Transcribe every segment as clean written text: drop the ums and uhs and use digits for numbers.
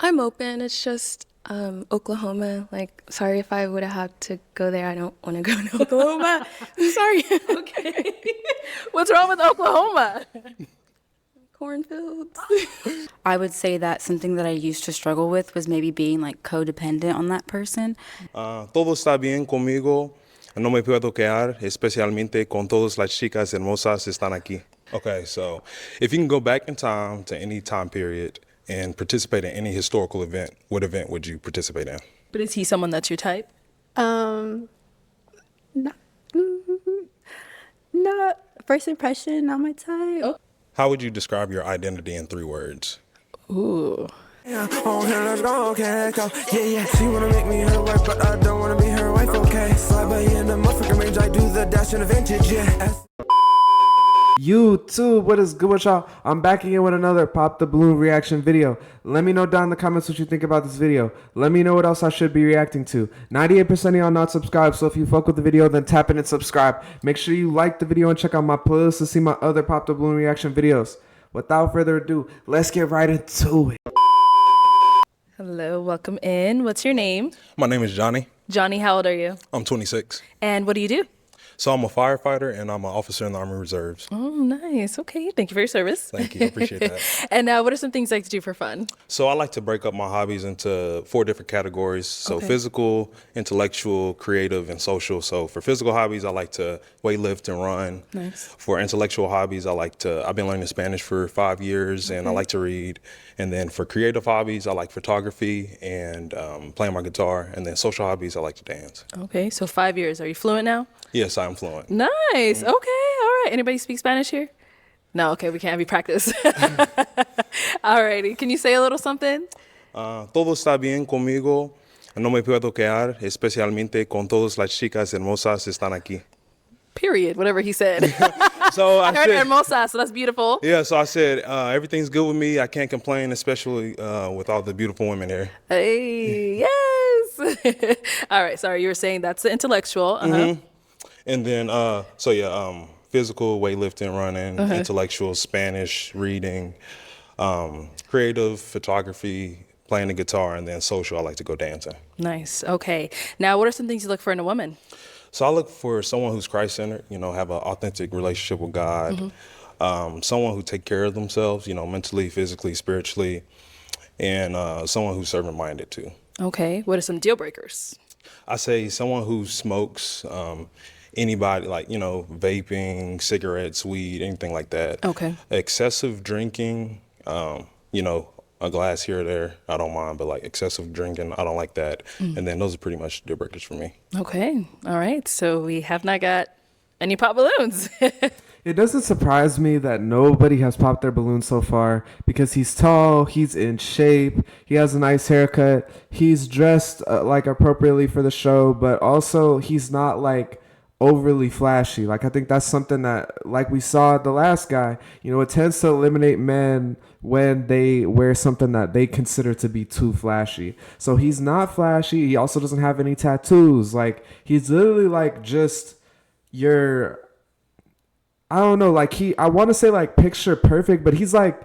I'm open. It's just Oklahoma. Like, sorry if I would have had to go there. I don't want to go to Oklahoma. Sorry. Okay. What's wrong with Oklahoma? Cornfields. I would say that something that I used to struggle with was maybe being like codependent on that person. Todo está bien conmigo. No me puedo quedar, especialmente con todas las chicas hermosas están aquí. Okay, so if you can go back in time to any time period and participate in any historical event, what event would you participate in? But is he someone that's your type? Not, not first impression, not my type. Oh. How would you describe your identity in 3 words? Ooh. Oh, here, let's go, okay, let's go. Yeah, yeah. She wanna make me her wife, but I don't wanna be her wife, okay. Slide by in the motherfucking range, I do the dash in the vintage, yeah. YouTube, what is good with y'all? I'm back again with another Pop the Balloon reaction video. Let me know down in the comments what you think about this video. Let me know what else I should be reacting to. 98% of y'all not subscribed, so if you fuck with the video, then tap in and subscribe. Make sure you like the video and check out my playlist to see my other Pop the Balloon reaction videos. Without further ado, let's get right into it. Hello, welcome in. What's your name? My name is Johnny. Johnny, how old are you? I'm 26. And what do you do? So I'm a firefighter and I'm an officer in the Army Reserves. Oh, nice. Okay, thank you for your service. Thank you, I appreciate that. And what are some things you like to do for fun? So I like to break up my hobbies into 4 different categories. So Okay. physical, intellectual, creative, and social. So for physical hobbies, I like to weightlift and run. Nice. For intellectual hobbies, I've been learning Spanish for 5 years and I like to read. And then for creative hobbies, I like photography and playing my guitar. And then social hobbies, I like to dance. Okay, so 5 years. Are you fluent now? Yes, I'm fluent. Nice. Okay, all right. Anybody speak Spanish here? No, okay, we can't have you practice. All righty. Can you say a little something? Todo está bien conmigo. No me puedo quedar, especialmente con todas las chicas hermosas están aquí. Period, whatever he said. So I I heard said, hermosa, so that's beautiful. yeah, so I said, everything's good with me. I can't complain, especially with all the beautiful women here. Hey, yes. All right, sorry, you were saying that's the intellectual. And then, physical, weightlifting, running, intellectual, Spanish, reading, creative, photography, playing the guitar, and then social, I like to go dancing. Nice. Okay. Now, what are some things you look for in a woman? So I look for someone who's Christ-centered, have an authentic relationship with God, someone who take care of themselves, mentally, physically, spiritually, and someone who's servant-minded too. Okay. What are some deal breakers? I say someone who smokes, anybody like, vaping, cigarettes, weed, anything like that. Okay. Excessive drinking, a glass here or there, I don't mind, but like excessive drinking, I don't like that. And then those are pretty much deal breakers for me. Okay. All right. So we have not got any pop balloons. It doesn't surprise me that nobody has popped their balloon so far because he's tall, he's in shape, he has a nice haircut, he's dressed like appropriately for the show, but also he's not like overly flashy. Like I think that's something that, like we saw the last guy, it tends to eliminate men when they wear something that they consider to be too flashy. So he's not flashy. He also doesn't have any tattoos. Like he's literally like just your, I don't know, like I want to say like picture perfect, but he's like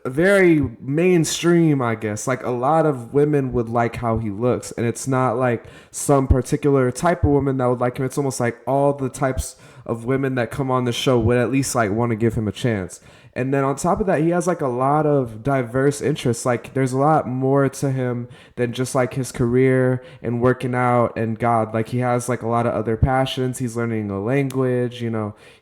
very mainstream, I guess. Like a lot of women would like how he looks, and it's not like some particular type of woman that would like him. It's almost like all the types of women that come on the show would at least like want to give him a chance. And then on top of that, he has like a lot of diverse interests. Like there's a lot more to him than just like his career and working out and God. Like he has like a lot of other passions. He's learning a language,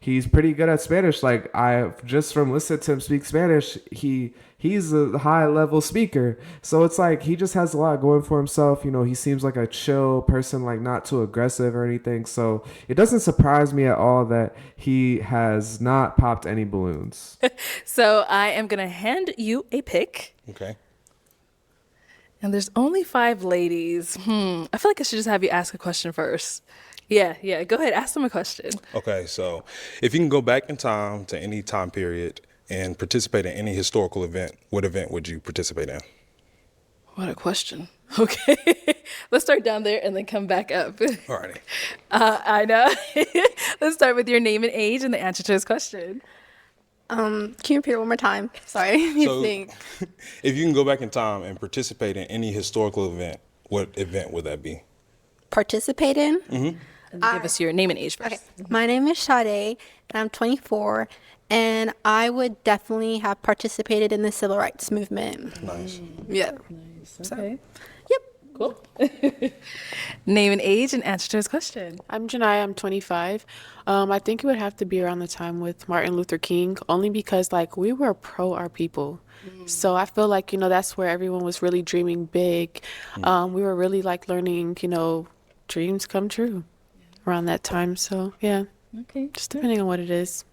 he's pretty good at Spanish. Like I just from listening to him speak Spanish, he's a high level speaker. So it's like he just has a lot going for himself. He seems like a chill person, like not too aggressive or anything. So it doesn't surprise me at all that he has not popped any balloons. So I am going to hand you a pick. Okay. And there's only 5 ladies. I feel like I should just have you ask a question first. Yeah. Go ahead. Ask them a question. Okay, so if you can go back in time to any time period and participate in any historical event, what event would you participate in? What a question. Okay. Let's start down there and then come back up. Alrighty. I know. Let's start with your name and age and the answer to his question. Can you repeat it one more time? Sorry. You So, think. if you can go back in time and participate in any historical event, what event would that be? Participate in? Give us your name and age first. Okay. My name is Sade, and I'm 24. And I would definitely have participated in the civil rights movement. Nice. Yeah. Okay. Yep. Cool. Name and age and answer to his question. I'm Janaya, I'm 25. I think it would have to be around the time with Martin Luther King, only because like we were pro our people. So I feel like, that's where everyone was really dreaming big. We were really like learning, dreams come true around that time. So yeah, Okay. just depending on what it is.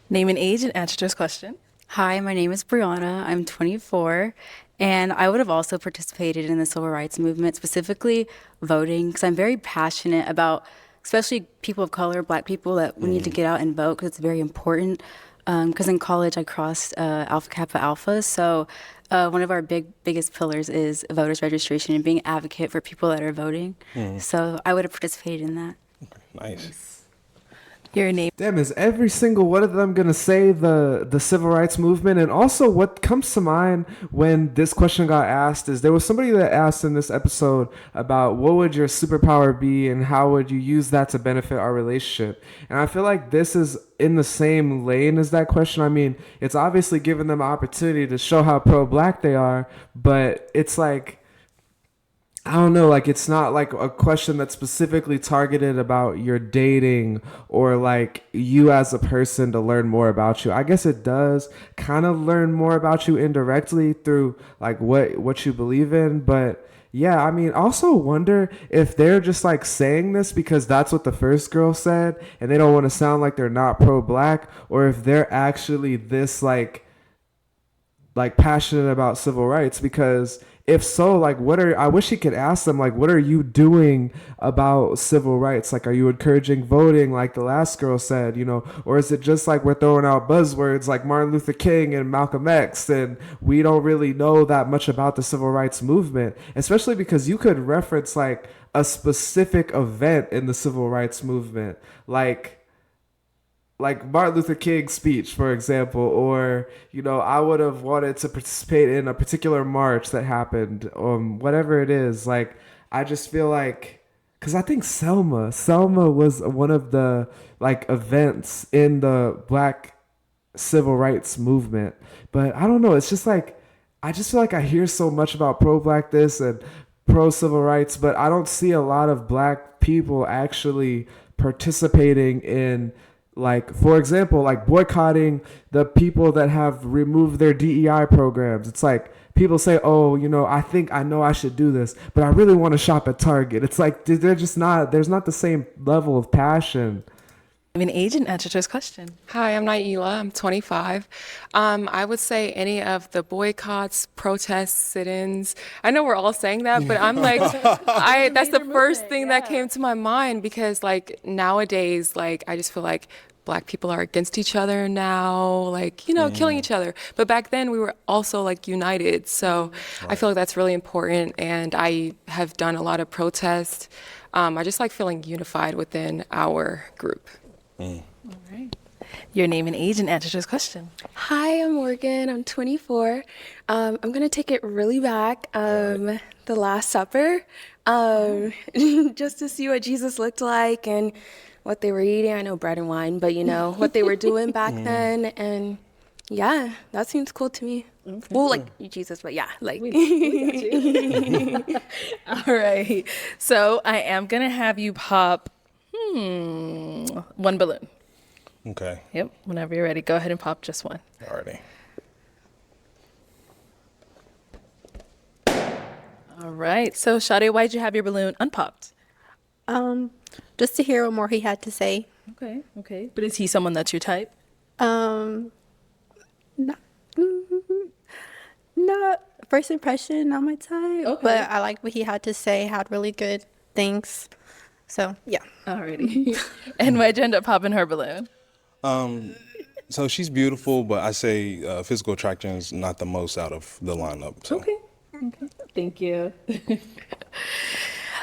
Name and age and answer to his question. Hi, my name is Brianna. I'm 24, and I would have also participated in the civil rights movement, specifically voting, because I'm very passionate about, especially people of color, Black people, that we need to get out and vote because it's very important. Because in college I crossed Alpha Kappa Alpha, so one of our biggest pillars is voters registration and being an advocate for people that are voting. So I would have participated in that. Nice. Your name. Damn, is every single one of them gonna say the civil rights movement? And also, what comes to mind when this question got asked is there was somebody that asked in this episode about what would your superpower be and how would you use that to benefit our relationship. And I feel like this is in the same lane as that question. I mean, it's obviously giving them an opportunity to show how pro-Black they are, but it's like, I don't know, like it's not like a question that's specifically targeted about your dating or like you as a person to learn more about you. I guess it does kind of learn more about you indirectly through like what you believe in, but yeah, I mean, also wonder if they're just like saying this because that's what the first girl said and they don't want to sound like they're not pro-Black, or if they're actually this like passionate about civil rights. Because if so, like I wish he could ask them, like, what are you doing about civil rights? Like, are you encouraging voting like the last girl said, or is it just like we're throwing out buzzwords like Martin Luther King and Malcolm X and we don't really know that much about the civil rights movement? Especially because you could reference like a specific event in the civil rights movement, like Martin Luther King's speech, for example, or, I would have wanted to participate in a particular march that happened, whatever it is. Like, I just feel like, because I think Selma was one of the, like, events in the Black civil rights movement. But I don't know, it's just like, I just feel like I hear so much about pro-Black this and pro-civil rights, but I don't see a lot of Black people actually participating in, like, for example, like boycotting the people that have removed their DEI programs. It's like people say, oh, I know I should do this, but I really want to shop at Target. It's like there's not the same level of passion. Name and age and answer to his question. Hi, I'm Naila. I'm 25. I would say any of the boycotts, protests, sit-ins. I know we're all saying that, but I'm like, that's the first thing that came to my mind because like nowadays, like I just feel like Black people are against each other now, like, killing each other. But back then we were also like united. So I feel like that's really important. And I have done a lot of protests. I just like feeling unified within our group. All right. Your name and age and answer to his question. Hi, I'm Morgan. I'm 24. I'm gonna take it really back. The Last Supper, just to see what Jesus looked like and what they were eating. I know bread and wine, but what they were doing back then. And yeah, that seems cool to me. Okay. Well, like Jesus, but yeah, like. We got you. All right. So I am gonna have you pop one balloon. Okay. Yep. Whenever you're ready, go ahead and pop just one. Alrighty. All right. So Sade, why'd you have your balloon unpopped? Just to hear what more he had to say. Okay. Okay. But is he someone that's your type? Not first impression, not my type. Okay. But I liked what he had to say. Had really good things. So yeah. Alrighty. And why'd you end up popping her balloon? So she's beautiful, but I say physical attraction is not the most out of the lineup. So. Okay. Thank you.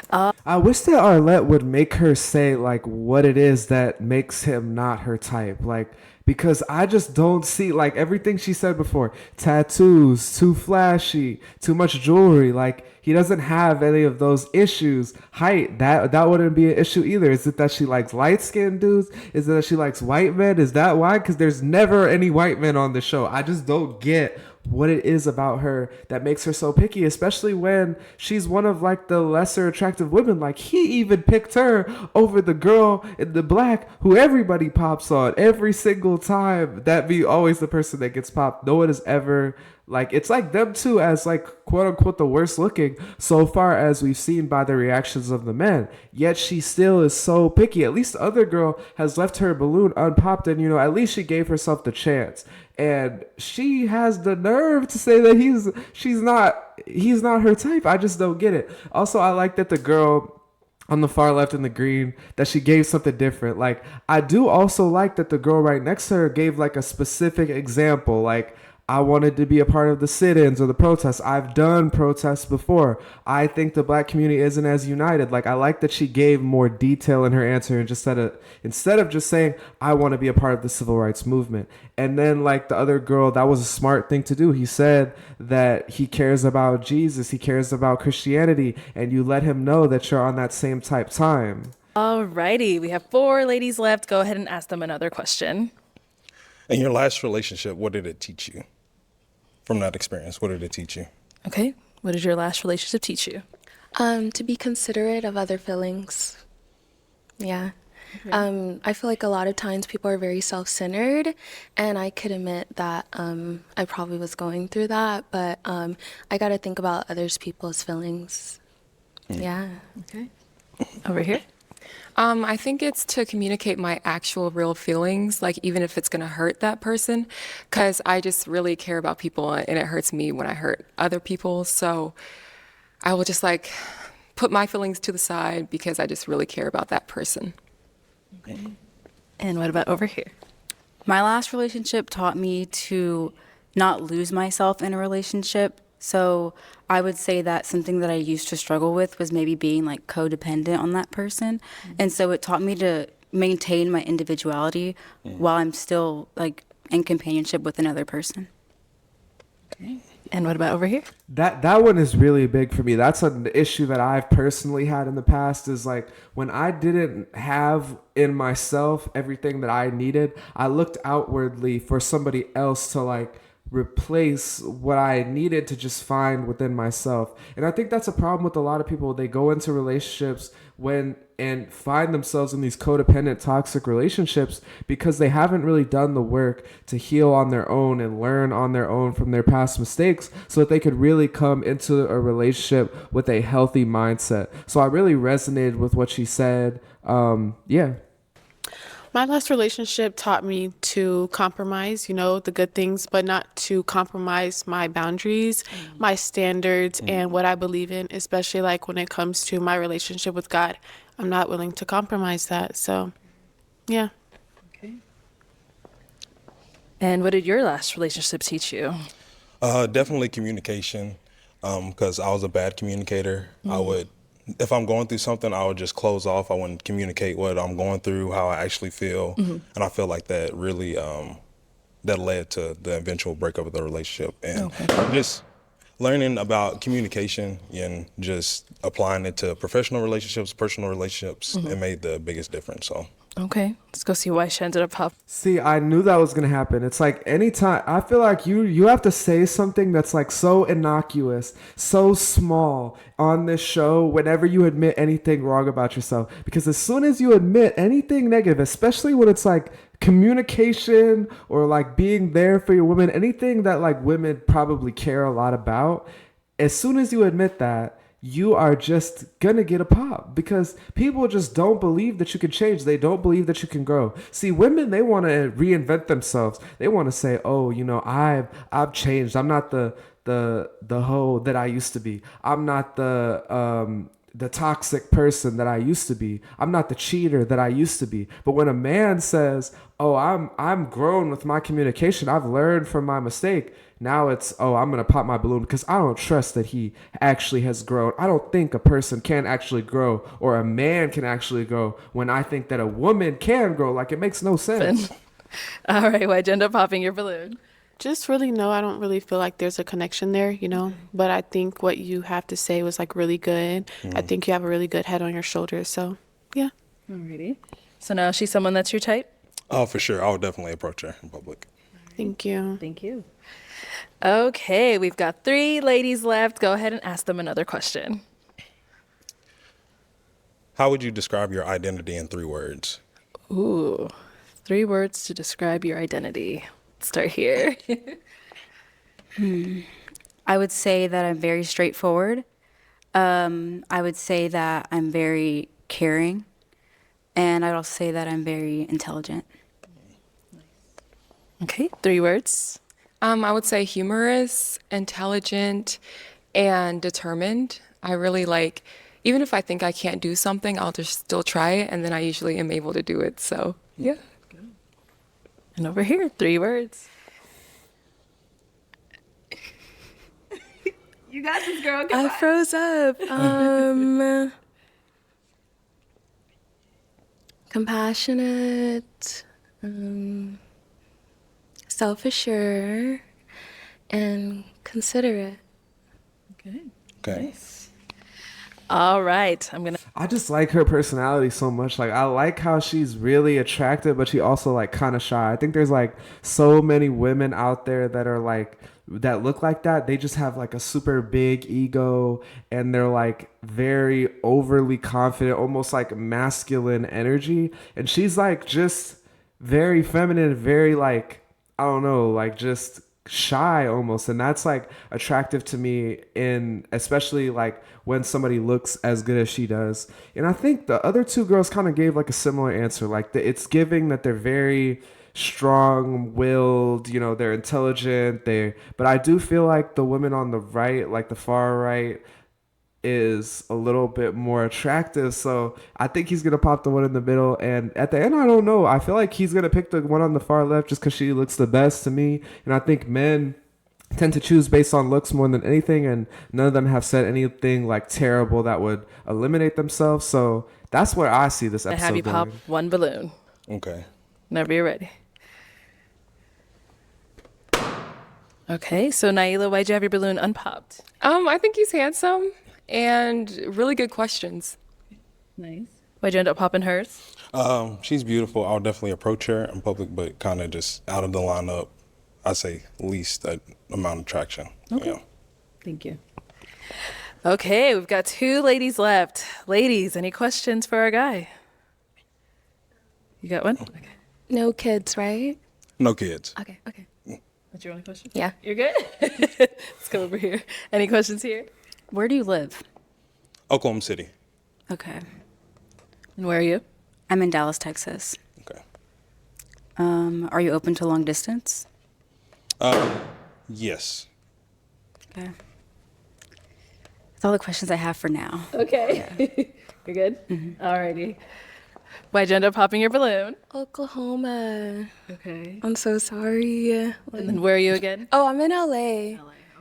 I wish that Arlette would make her say like what it is that makes him not her type. Like, because I just don't see, like, everything she said before, tattoos, too flashy, too much jewelry. Like, he doesn't have any of those issues. Height, that wouldn't be an issue either. Is it that she likes light-skinned dudes? Is it that she likes white men? Is that why? Because there's never any white men on the show. I just don't get what it is about her that makes her so picky, especially when she's one of, like, the lesser attractive women. Like, he even picked her over the girl in the black who everybody pops on every single time. That be always the person that gets popped. No one has ever, like, it's like them two as, like, quote unquote the worst looking so far as we've seen by the reactions of the men, yet she still is so picky. At least the other girl has left her balloon unpopped, and, you know, at least she gave herself the chance. And she has the nerve to say that he's not her type. I just don't get it. Also, I like that the girl on the far left in the green, that she gave something different. Like, I do also like that the girl right next to her gave, like, a specific example. Like, I wanted to be a part of the sit-ins or the protests. I've done protests before. I think the black community isn't as united. Like, I like that she gave more detail in her answer, and just instead of just saying, I want to be a part of the civil rights movement. And then, like, the other girl, that was a smart thing to do. He said that he cares about Jesus. He cares about Christianity. And you let him know that you're on that same type time. Alrighty, we have 4 ladies left. Go ahead and ask them another question. In your last relationship, what did it teach you? From that experience, what did it teach you? Okay, what did your last relationship teach you? To be considerate of other feelings. Yeah. Okay. I feel like a lot of times people are very self-centered, and I could admit that I probably was going through that, but I got to think about others people's feelings. Yeah. Okay. Over here. I think it's to communicate my actual real feelings, like even if it's going to hurt that person, because I just really care about people, and it hurts me when I hurt other people. So I will just, like, put my feelings to the side because I just really care about that person. Okay. And what about over here? My last relationship taught me to not lose myself in a relationship. So I would say that something that I used to struggle with was maybe being, like, codependent on that person. And so it taught me to maintain my individuality while I'm still, like, in companionship with another person. Okay. And what about over here? That one is really big for me. That's an issue that I've personally had in the past, is, like, when I didn't have in myself everything that I needed, I looked outwardly for somebody else to, like, replace what I needed to just find within myself. And I think that's a problem with a lot of people. They go into relationships and find themselves in these codependent, toxic relationships because they haven't really done the work to heal on their own and learn on their own from their past mistakes so that they could really come into a relationship with a healthy mindset. So I really resonated with what she said. Yeah. My last relationship taught me to compromise, you know, the good things, but not to compromise my boundaries, my standards, and what I believe in, especially, like, when it comes to my relationship with God. I'm not willing to compromise that. So, yeah. Okay. And what did your last relationship teach you? Definitely communication, because I was a bad communicator. I would, if I'm going through something, I would just close off. I wouldn't communicate what I'm going through, how I actually feel. And I feel like that really, that led to the eventual breakup of the relationship. And just learning about communication and just applying it to professional relationships, personal relationships, it made the biggest difference. So. Okay, let's go see why she ended up up. See, I knew that was going to happen. It's like anytime, I feel like you have to say something that's, like, so innocuous, so small on this show whenever you admit anything wrong about yourself. Because as soon as you admit anything negative, especially when it's, like, communication or, like, being there for your women, anything that, like, women probably care a lot about, as soon as you admit that, you are just gonna get a pop because people just don't believe that you can change. They don't believe that you can grow. See, women, they want to reinvent themselves. They want to say, oh, you know, I've changed. I'm not the hoe that I used to be. I'm not the toxic person that I used to be. I'm not the cheater that I used to be. But when a man says, oh, I'm grown with my communication, I've learned from my mistake, now it's, oh, I'm going to pop my balloon because I don't trust that he actually has grown. I don't think a person can actually grow or a man can actually grow when I think that a woman can grow. Like, it makes no sense. All right, why'd you end up popping your balloon? Just really no, I don't really feel like there's a connection there, you know. But I think what you have to say was like really good. I think you have a really good head on your shoulders. So yeah. Alrighty. So now she's someone that's your type? Oh, for sure. I would definitely approach her in public. Thank you. Thank you. Okay, we've got 3 ladies left. Go ahead and ask them another question. How would you describe your identity in 3 words? Ooh, 3 words to describe your identity. Let's start here. I would say that I'm very straightforward. I would say that I'm very caring. And I'd also say that I'm very intelligent. Okay, 3 words. I would say humorous, intelligent, and determined. I really like, even if I think I can't do something, I'll just still try it, and then I usually am able to do it. So, yeah. And over here, 3 words. You got this, girl. I froze up. Compassionate, self-assured, and considerate. Okay. All right, I just like her personality so much. Like, I like how she's really attractive, but she also like kind of shy. I think there's like so many women out there that are like that look like that. They just have like a super big ego, and they're like very overly confident, almost like masculine energy. And she's like just very feminine, very like, I don't know, like just shy almost, and that's like attractive to me, in especially like when somebody looks as good as she does. And I think the other 2 girls kind of gave like a similar answer, like it's giving that they're very strong-willed, you know, they're intelligent, but I do feel like the women on the right, like the far right, is a little bit more attractive. So I think he's gonna pop the one in the middle, and at the end, I don't know, I feel like he's gonna pick the one on the far left just because she looks the best to me. And I think men tend to choose based on looks more than anything, and none of them have said anything like terrible that would eliminate themselves. So that's where I see this I episode have you pop going. 1 balloon. Okay. Whenever you're ready. Okay, so Naila, why'd you have your balloon unpopped? I think he's handsome and really good questions. Nice. Why'd you end up popping hers? She's beautiful. I'll definitely approach her in public, but kind of just out of the lineup, I say least amount of traction. Okay. Yeah. Thank you. Okay, we've got 2 ladies left. Ladies, any questions for our guy? You got one? Okay. No kids, right? No kids. Okay. That's your only question? Yeah. You're good? Let's go over here. Any questions here? Where do you live? Oklahoma City. Okay. And where are you? I'm in Dallas, Texas. Okay. Are you open to long distance? Yes. Okay. That's all the questions I have for now. Okay. You're good? Alrighty. Why'd you end up popping your balloon? Oklahoma. Okay. I'm so sorry. And then where are you again? Oh, I'm in LA.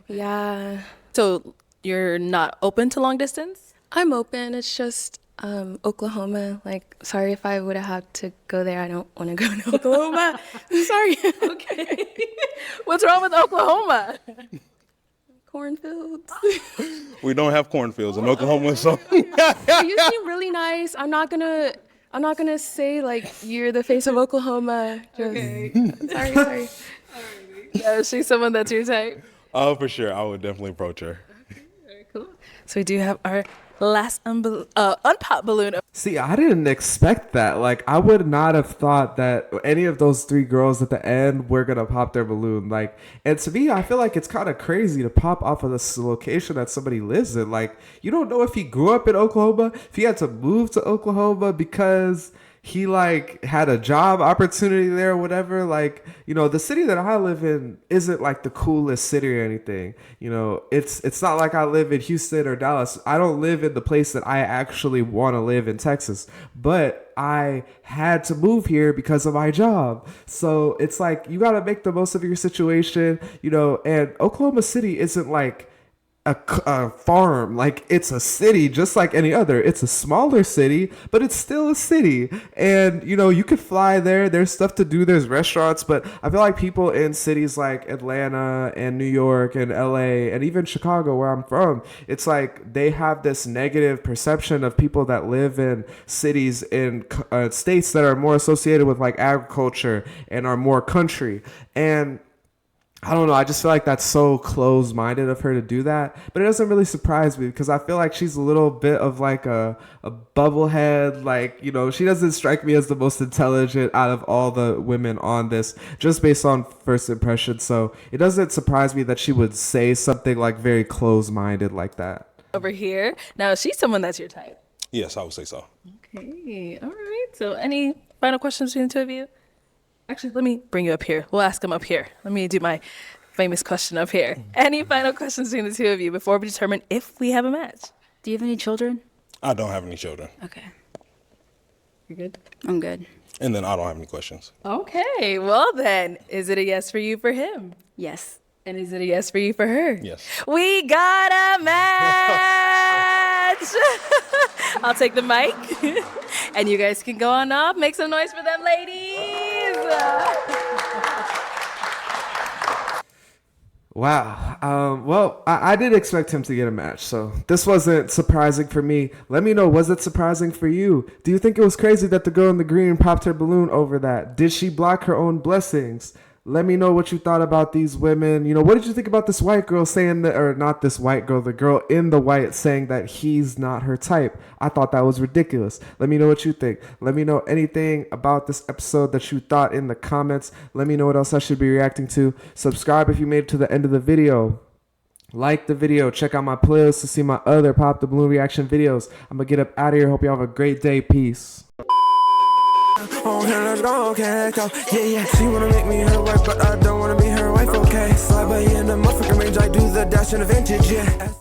Yeah. So you're not open to long distance? I'm open. It's just Oklahoma. Like, sorry if I would have had to go there. I don't want to go to Oklahoma. Sorry. Okay. What's wrong with Oklahoma? Cornfields. We don't have cornfields in Oklahoma, so You seem really nice. I'm not gonna say like you're the face of Oklahoma. Just, sorry. Is she someone that's your type? oh, for sure, I would definitely approach her. Cool. So we do have our last unpop balloon. See, I didn't expect that. Like, I would not have thought that any of those 3 girls at the end were gonna pop their balloon. Like, and to me, I feel like it's kind of crazy to pop off of this location that somebody lives in. Like, you don't know if he grew up in Oklahoma, if he had to move to Oklahoma because he like had a job opportunity there or whatever. Like, you know, the city that I live in isn't like the coolest city or anything. You know, it's not like I live in Houston or Dallas. I don't live in the place that I actually want to live in Texas, but I had to move here because of my job. So it's like, you got to make the most of your situation, you know, and Oklahoma City isn't like a farm. Like, it's a city just like any other. It's a smaller city, but it's still a city. And you know, you could fly there, there's stuff to do, there's restaurants. But I feel like people in cities like Atlanta and New York and LA and even Chicago, where I'm from, it's like they have this negative perception of people that live in cities in states that are more associated with like agriculture and are more country. And I don't know. I just feel like that's so close-minded of her to do that. But it doesn't really surprise me because I feel like she's a little bit of like a bubblehead. Like, you know, she doesn't strike me as the most intelligent out of all the women on this, just based on first impression. So it doesn't surprise me that she would say something like very close-minded like that. Over here. Now, she's someone that's your type. Yes, I would say so. Okay. All right. So any final questions between the two of you? Actually, let me bring you up here. We'll ask them up here. Let me do my famous question up here. Any final questions between the two of you before we determine if we have a match? Do you have any children? I don't have any children. Okay. You good? I'm good. And then I don't have any questions. Okay. Well, then, is it a yes for you for him? Yes. And is it a yes for you for her? Yes. We got a match! I'll take the mic. And you guys can go on off. Make some noise for them, ladies! Wow. Well, I did expect him to get a match, so this wasn't surprising for me. Let me know, was it surprising for you? Do you think it was crazy that the girl in the green popped her balloon over that? Did she block her own blessings? Let me know what you thought about these women. You know, what did you think about this white girl saying that, or not this white girl, the girl in the white saying that he's not her type? I thought that was ridiculous. Let me know what you think. Let me know anything about this episode that you thought in the comments. Let me know what else I should be reacting to. Subscribe if you made it to the end of the video. Like the video. Check out my playlist to see my other Pop the Balloon reaction videos. I'm going to get up out of here. Hope you have a great day. Peace. Oh, here, let's go, okay, let's go. Yeah, yeah. She wanna make me her wife, but I don't wanna be her wife, okay. Slide by in the motherfucking range, I do the dash in the vintage, yeah.